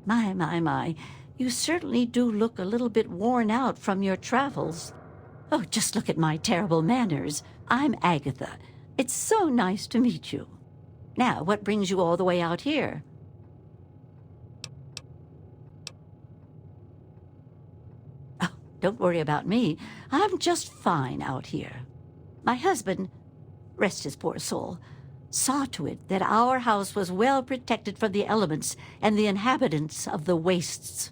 My. You certainly do look a little bit worn out from your travels. Oh, just look at my terrible manners. I'm Agatha. It's so nice to meet you. Now, what brings you all the way out here? Oh, don't worry about me. I'm just fine out here. My husband, rest his poor soul, saw to it that our house was well protected from the elements and the inhabitants of the wastes.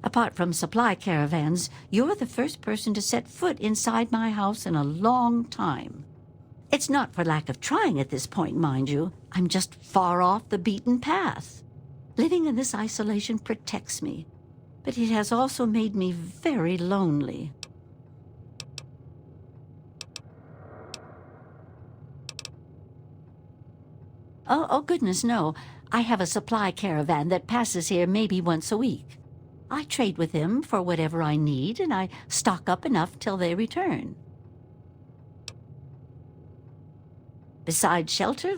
Apart from supply caravans, you're the first person to set foot inside my house in a long time. It's not for lack of trying at this point, mind you. I'm just far off the beaten path. Living in this isolation protects me, but it has also made me very lonely. Oh, goodness, no. I have a supply caravan that passes here maybe once a week. I trade with them for whatever I need, and I stock up enough till they return. Besides shelter,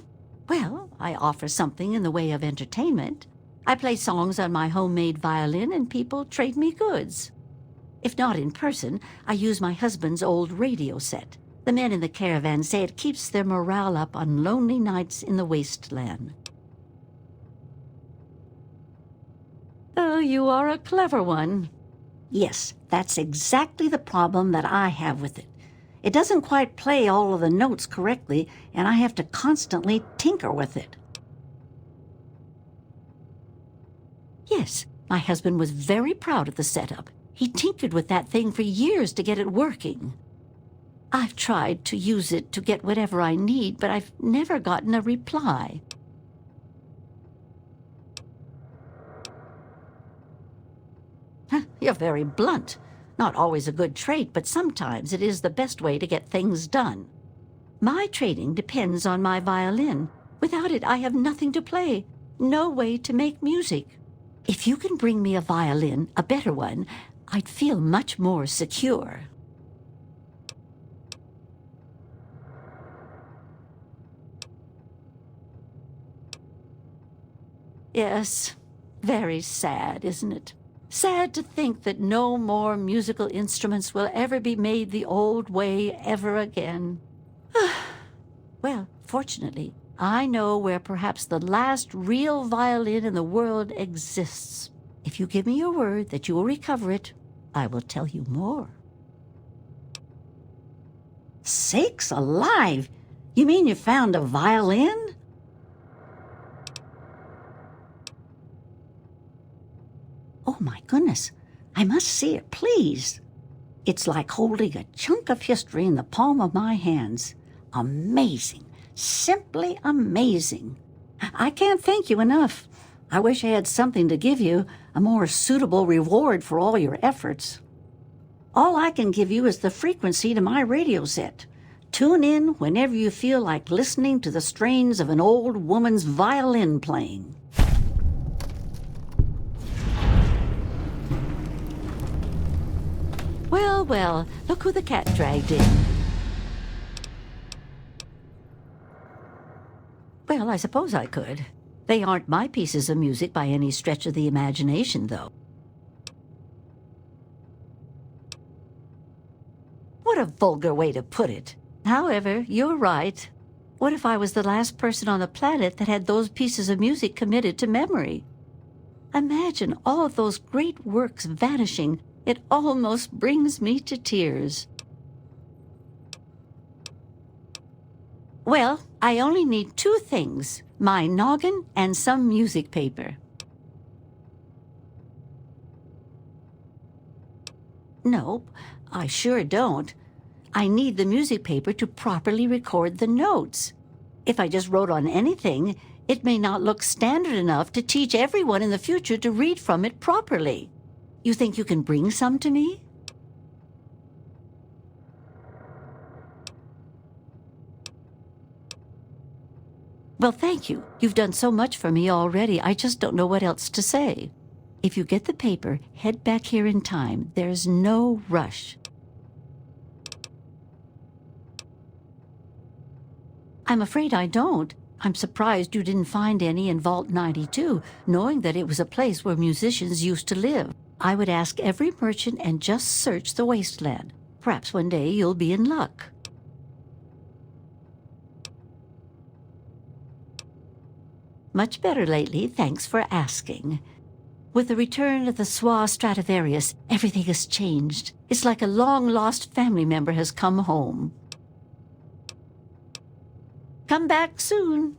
well, I offer something in the way of entertainment. I play songs on my homemade violin, and people trade me goods. If not in person, I use my husband's old radio set. The men in the caravan say it keeps their morale up on lonely nights in the wasteland. Oh, you are a clever one. Yes, that's exactly the problem that I have with it. It doesn't quite play all of the notes correctly, and I have to constantly tinker with it. Yes, my husband was very proud of the setup. He tinkered with that thing for years to get it working. I've tried to use it to get whatever I need, but I've never gotten a reply. You're very blunt. Not always a good trait, but sometimes it is the best way to get things done. My trading depends on my violin. Without it, I have nothing to play, no way to make music. If you can bring me a violin, a better one, I'd feel much more secure. Yes, very sad, isn't it? Sad to think that no more musical instruments will ever be made the old way ever again. Well, fortunately, I know where perhaps the last real violin in the world exists. If you give me your word that you will recover it, I will tell you more. Sakes alive! You mean you found a violin? Oh, my goodness. I must see it, please. It's like holding a chunk of history in the palm of my hands. Amazing. Simply amazing. I can't thank you enough. I wish I had something to give you, a more suitable reward for all your efforts. All I can give you is the frequency to my radio set. Tune in whenever you feel like listening to the strains of an old woman's violin playing. Well, look who the cat dragged in. Well, I suppose I could. They aren't my pieces of music by any stretch of the imagination, though. What a vulgar way to put it. However, you're right. What if I was the last person on the planet that had those pieces of music committed to memory? Imagine all of those great works vanishing. It almost brings me to tears. Well, I only need 2 things, my noggin and some music paper. Nope, I sure don't. I need the music paper to properly record the notes. If I just wrote on anything, it may not look standard enough to teach everyone in the future to read from it properly. You think you can bring some to me? Well, thank you. You've done so much for me already, I just don't know what else to say. If you get the paper, head back here in time. There's no rush. I'm afraid I don't. I'm surprised you didn't find any in Vault 92, knowing that it was a place where musicians used to live. I would ask every merchant and just search the wasteland. Perhaps one day you'll be in luck. Much better lately, thanks for asking. With the return of the Soi Stradivarius, everything has changed. It's like a long-lost family member has come home. Come back soon.